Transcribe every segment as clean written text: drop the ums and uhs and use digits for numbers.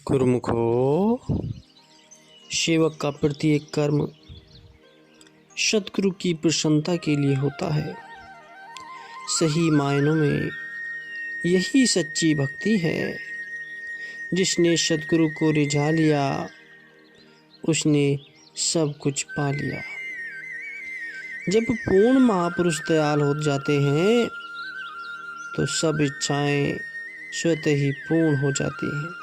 गुरुमुखो, सेवक का प्रत्येक कर्म सद्गुरु की प्रसन्नता के लिए होता है। सही मायनों में यही सच्ची भक्ति है। जिसने सद्गुरु को रिझा लिया उसने सब कुछ पा लिया। जब पूर्ण महापुरुष दयाल हो जाते हैं तो सब इच्छाएं स्वतः ही पूर्ण हो जाती हैं।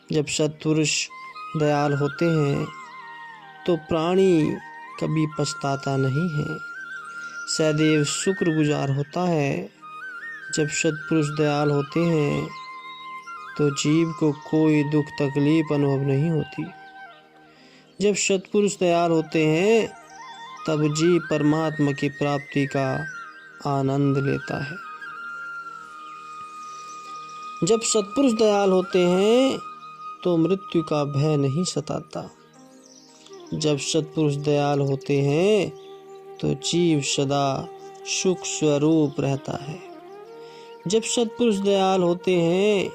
जब सत्पुरुष दयाल होते हैं तो प्राणी कभी पछताता नहीं है, सदैव शुक्रगुजार होता है। जब सत्पुरुष दयाल होते हैं तो जीव को कोई दुख तकलीफ अनुभव नहीं होती। जब सत्पुरुष दयाल होते हैं तब जीव परमात्मा की प्राप्ति का आनंद लेता है। जब सत्पुरुष दयाल होते हैं तो मृत्यु का भय नहीं सताता। जब सत्पुरुष दयाल होते हैं तो जीव सदा सुख स्वरूप रहता है। जब सत्पुरुष दयाल होते हैं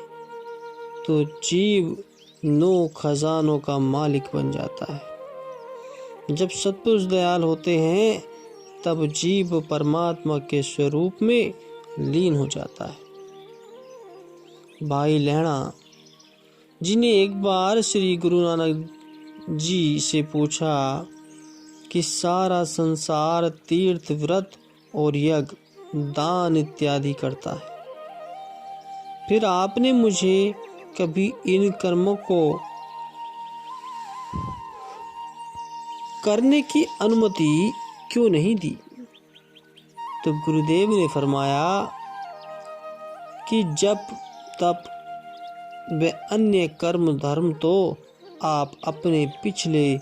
तो जीव 9 खजानों का मालिक बन जाता है। जब सत्पुरुष दयाल होते हैं तब जीव परमात्मा के स्वरूप में लीन हो जाता है। भाई लहणा जी ने एक बार श्री गुरु नानक जी से पूछा कि सारा संसार तीर्थ व्रत और यज्ञ दान इत्यादि करता है, फिर आपने मुझे कभी इन कर्मों को करने की अनुमति क्यों नहीं दी? तो गुरुदेव ने फरमाया कि जब तप व अन्य कर्म धर्म तो आप अपने पिछले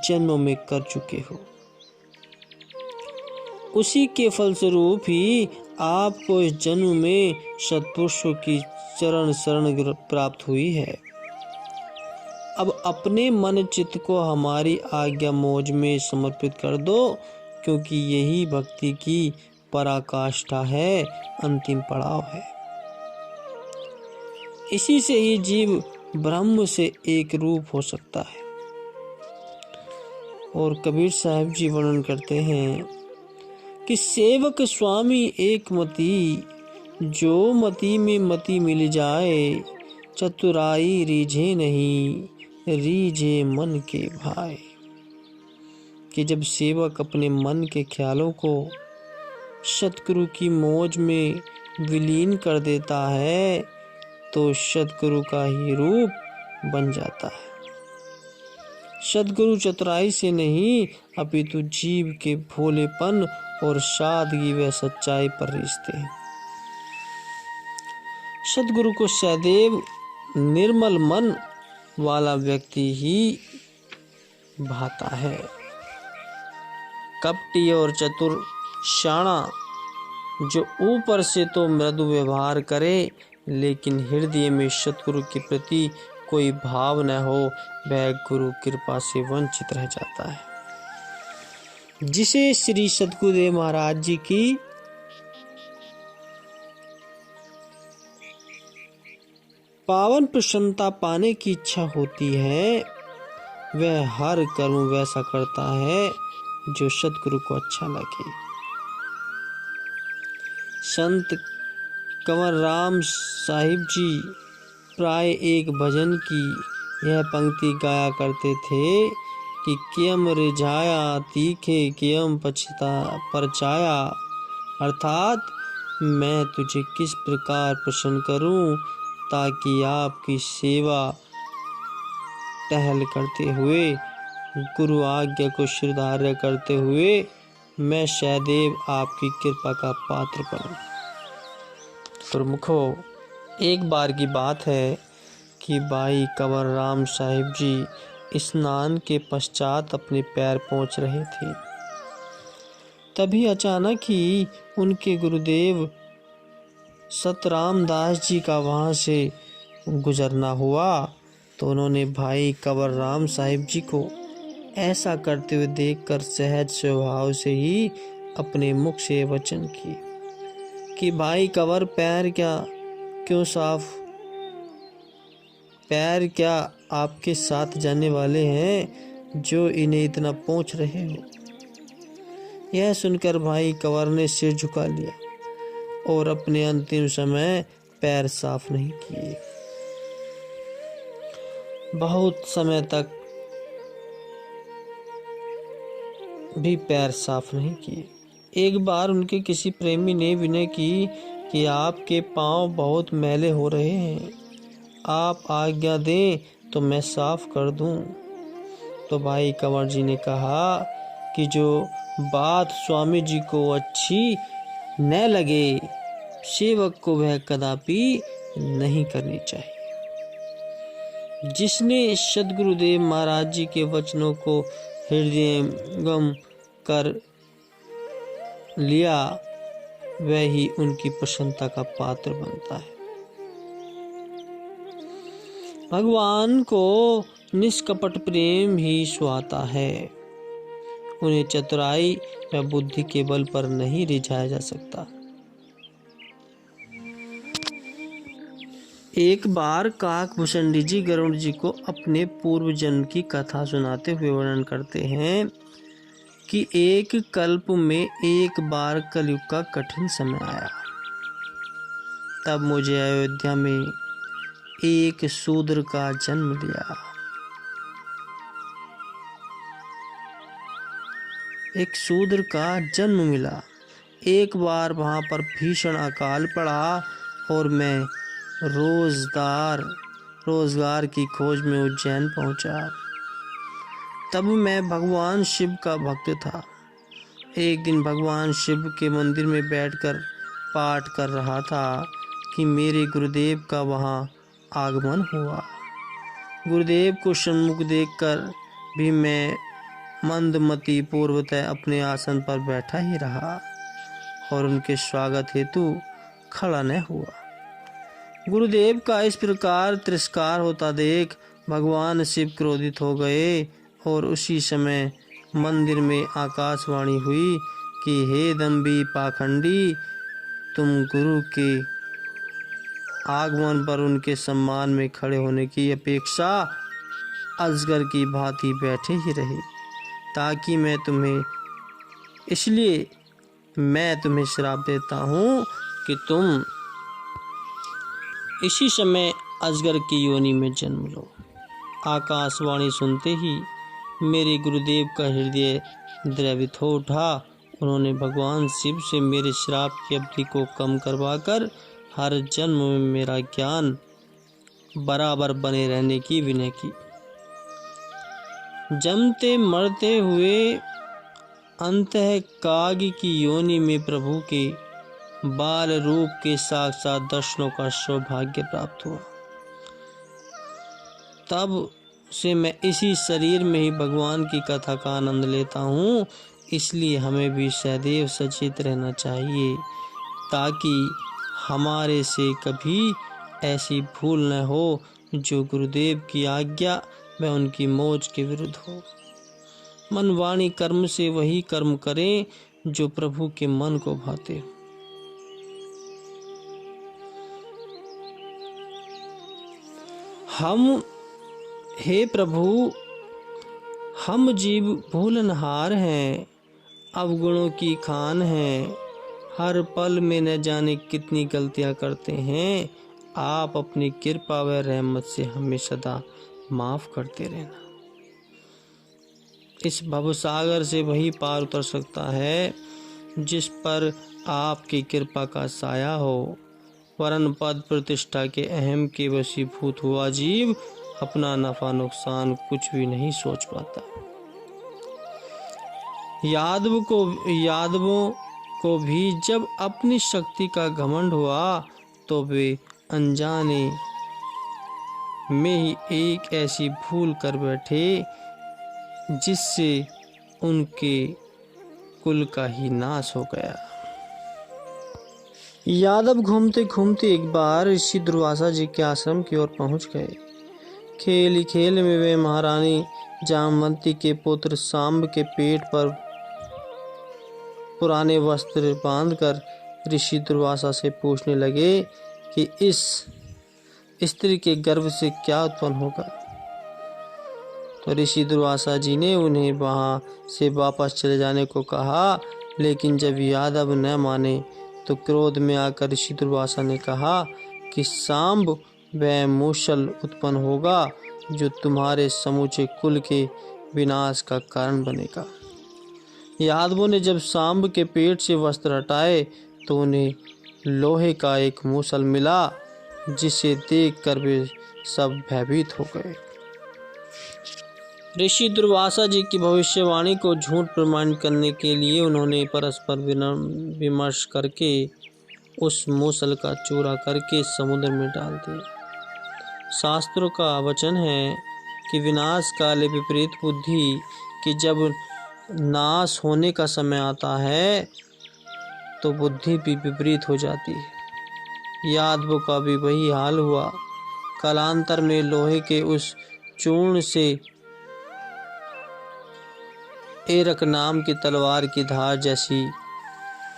जन्मों में कर चुके हो, उसी के फलस्वरूप ही आपको इस जन्म में सत्पुरुषों की चरण शरण प्राप्त हुई है। अब अपने मन चित्त को हमारी आज्ञा मौज में समर्पित कर दो, क्योंकि यही भक्ति की पराकाष्ठा है, अंतिम पड़ाव है। इसी से ही जीव ब्रह्म से एक रूप हो सकता है। और कबीर साहब जी वर्णन करते हैं कि सेवक स्वामी एक मति, जो मति में मति मिल जाए, चतुराई रीझे नहीं, रीझे मन के भाई। कि जब सेवक अपने मन के ख्यालों को सतगुरु की मौज में विलीन कर देता है तो सतगुरु का ही रूप बन जाता है। सतगुरु चतुराई से नहीं अपितु जीव के भोलेपन और सादगी व सच्चाई पर रिश्ते हैं। सतगुरु को सदैव निर्मल मन वाला व्यक्ति ही भाता है। कपटी और चतुर शाणा जो ऊपर से तो मृदु व्यवहार करे लेकिन हृदय में सतगुरु के प्रति कोई भाव न हो, वह गुरु कृपा से वंचित रह जाता है। जिसे श्री सतगुरुदेव महाराज जी की पावन प्रसन्नता पाने की इच्छा होती है, वह हर कर्म वैसा करता है जो सतगुरु को अच्छा लगे। संत कंवर राम साहिब जी प्राय एक भजन की यह पंक्ति गाया करते थे कि कियम रिझाया तीखे कियम पछता परचाया, अर्थात मैं तुझे किस प्रकार प्रसन्न करूं ताकि आपकी सेवा टहल करते हुए, गुरु आज्ञा को शिरधार्य करते हुए मैं सदैव आपकी कृपा का पात्र बनूं। प्रमुखो, एक बार की बात है कि भाई कंवर राम साहिब जी स्नान के पश्चात अपने पैर पोंछ रहे थे। तभी अचानक ही उनके गुरुदेव सतराम दास जी का वहाँ से गुजरना हुआ, तो उन्होंने भाई कंवर राम साहिब जी को ऐसा करते हुए देखकर सहज स्वभाव से ही अपने मुख से वचन किए कि भाई कंवर पैर क्यों साफ पैर क्या आपके साथ जाने वाले हैं जो इन्हें इतना पोंछ रहे हो? यह सुनकर भाई कंवर ने सिर झुका लिया और अपने अंतिम समय पैर साफ नहीं किए। बहुत समय तक भी पैर साफ नहीं किए। एक बार उनके किसी प्रेमी ने विनय की कि आपके पांव बहुत मैले हो रहे हैं, आप आज्ञा दें तो मैं साफ कर दूं। तो भाई कंवर जी ने कहा कि जो बात स्वामी जी को अच्छी न लगे, सेवक को वह कदापि नहीं करनी चाहिए। जिसने सद्गुरुदेव महाराज जी के वचनों को हृदयंगम कर लिया, वह ही उनकी प्रसन्नता का पात्र बनता है। भगवान को निष्कपट प्रेम ही सुहाता है। उन्हें चतुराई या बुद्धि के बल पर नहीं रिझाया जा सकता। एक बार काकभूषण जी गरुड़ जी को अपने पूर्व जन्म की कथा सुनाते हुए वर्णन करते हैं कि एक कल्प में एक बार कलयुग का कठिन समय आया। तब मुझे अयोध्या में एक शूद्र का जन्म लिया। एक शूद्र का जन्म मिला। एक बार वहां पर भीषण अकाल पड़ा और मैं रोजगार की खोज में उज्जैन पहुंचा। तब मैं भगवान शिव का भक्त था। एक दिन भगवान शिव के मंदिर में बैठकर पाठ कर रहा था कि मेरे गुरुदेव का वहां आगमन हुआ। गुरुदेव को सम्मुख देखकर भी मैं मंदमती पूर्वतः अपने आसन पर बैठा ही रहा और उनके स्वागत हेतु खड़ा न हुआ। गुरुदेव का इस प्रकार तिरस्कार होता देख भगवान शिव क्रोधित हो गए और उसी समय मंदिर में आकाशवाणी हुई कि हे दंभी पाखंडी, तुम गुरु के आगमन पर उनके सम्मान में खड़े होने की अपेक्षा अजगर की भांति बैठे ही रहे, ताकि मैं तुम्हें श्राप देता हूँ कि तुम इसी समय अजगर की योनि में जन्म लो। आकाशवाणी सुनते ही मेरे गुरुदेव का हृदय द्रवित हो उठा। उन्होंने भगवान शिव से मेरे श्राप की अवधि को कम करवाकर हर जन्म में मेरा ज्ञान बराबर बने रहने की विनय की। जमते मरते हुए अंतः काग की योनि में प्रभु के बाल रूप के साक्षात दर्शनों का सौभाग्य प्राप्त हुआ। तब से मैं इसी शरीर में ही भगवान की कथा का आनंद लेता हूँ। इसलिए हमें भी सदैव सचेत रहना चाहिए, ताकि हमारे से कभी ऐसी भूल न हो जो गुरुदेव की आज्ञा व उनकी मौज के विरुद्ध हो। मन वाणी कर्म से वही कर्म करें जो प्रभु के मन को भाते हो। हे प्रभु, हम जीव भूलनहार हैं, अवगुणों की खान हैं, हर पल में न जाने कितनी गलतियां करते हैं। आप अपनी कृपा व रहमत से हमें सदा माफ करते रहना। इस भवसागर से वही पार उतर सकता है जिस पर आपकी कृपा का साया हो। वरन पद प्रतिष्ठा के अहम के वशीभूत हुआ जीव अपना नफा नुकसान कुछ भी नहीं सोच पाता। यादवों को भी जब अपनी शक्ति का घमंड हुआ तो वे अनजाने में ही एक ऐसी भूल कर बैठे जिससे उनके कुल का ही नाश हो गया। यादव घूमते घूमते एक बार ऋषि दुर्वासा जी के आश्रम की ओर पहुंच गए। खेल ही खेल में वे महारानी जामवंती के पुत्र सांब के पेट पर पुराने वस्त्र बांधकर ऋषि दुर्वासा से पूछने लगे कि इस स्त्री के गर्भ से क्या उत्पन्न होगा। तो ऋषि दुर्वासा जी ने उन्हें वहां से वापस चले जाने को कहा, लेकिन जब यादव न माने तो क्रोध में आकर ऋषि दुर्वासा ने कहा कि सांब वह मूसल उत्पन्न होगा जो तुम्हारे समूचे कुल के विनाश का कारण बनेगा। यादवों ने जब सांब के पेट से वस्त्र हटाए तो उन्हें लोहे का एक मूसल मिला, जिसे देखकर वे सब भयभीत हो गए। ऋषि दुर्वासा जी की भविष्यवाणी को झूठ प्रमाणित करने के लिए उन्होंने परस्पर विमर्श करके उस मूसल का चूरा करके समुद्र में डाल दिया। शास्त्रों का वचन है कि विनाश काले विपरीत बुद्धि, कि जब नाश होने का समय आता है तो बुद्धि भी विपरीत हो जाती है। यादवों का भी वही हाल हुआ। कालांतर में लोहे के उस चूर्ण से एरक नाम की तलवार की धार जैसी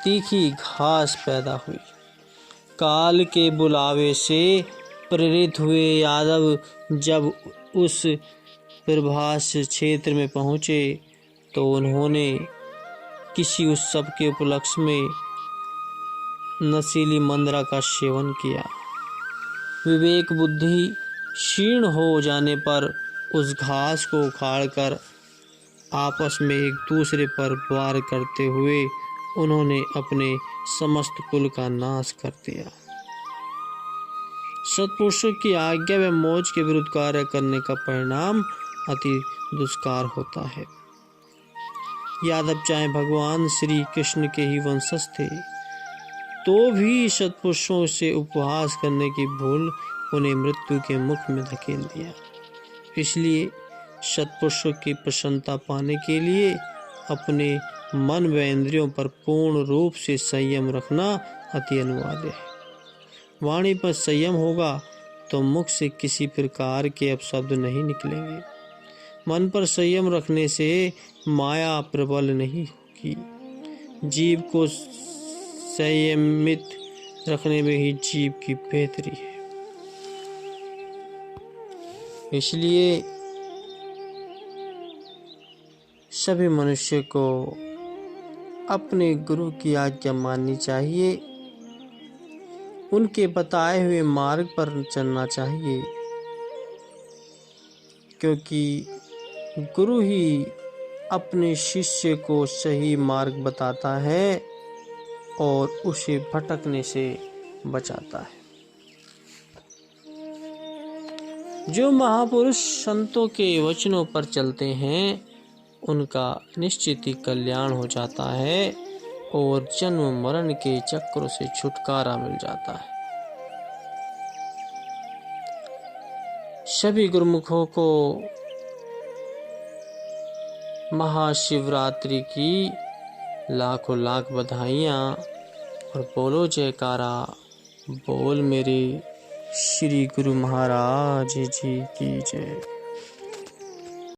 तीखी घास पैदा हुई। काल के बुलावे से प्रेरित हुए यादव जब उस प्रभास क्षेत्र में पहुंचे तो उन्होंने किसी उत्सव के उपलक्ष्य में नशीली मंद्रा का सेवन किया। विवेक बुद्धि क्षीण हो जाने पर उस घास को उखाड़कर आपस में एक दूसरे पर वार करते हुए उन्होंने अपने समस्त कुल का नाश कर दिया। सत्पुरुषों की आज्ञा व मौज के विरुद्ध कार्य करने का परिणाम अति दुष्कार होता है। यादव चाहे भगवान श्री कृष्ण के ही वंशज थे, तो भी सत्पुरुषों से उपहास करने की भूल उन्हें मृत्यु के मुख में धकेल दिया। इसलिए सत्पुरुषों की प्रसन्नता पाने के लिए अपने मन व इंद्रियों पर पूर्ण रूप से संयम रखना अति अनिवार्य है। वाणी पर संयम होगा तो मुख से किसी प्रकार के अपशब्द नहीं निकलेंगे। मन पर संयम रखने से माया प्रबल नहीं होगी। जीव को संयमित रखने में ही जीव की बेहतरी है। इसलिए सभी मनुष्य को अपने गुरु की आज्ञा माननी चाहिए, उनके बताए हुए मार्ग पर चलना चाहिए, क्योंकि गुरु ही अपने शिष्य को सही मार्ग बताता है और उसे भटकने से बचाता है। जो महापुरुष संतों के वचनों पर चलते हैं उनका निश्चित ही कल्याण हो जाता है और जन्म मरण के चक्रों से छुटकारा मिल जाता है। सभी गुरुमुखों को महाशिवरात्रि की लाखों लाख बधाइयाँ और बोलो जयकारा। बोल मेरे श्री गुरु महाराज जी की जय।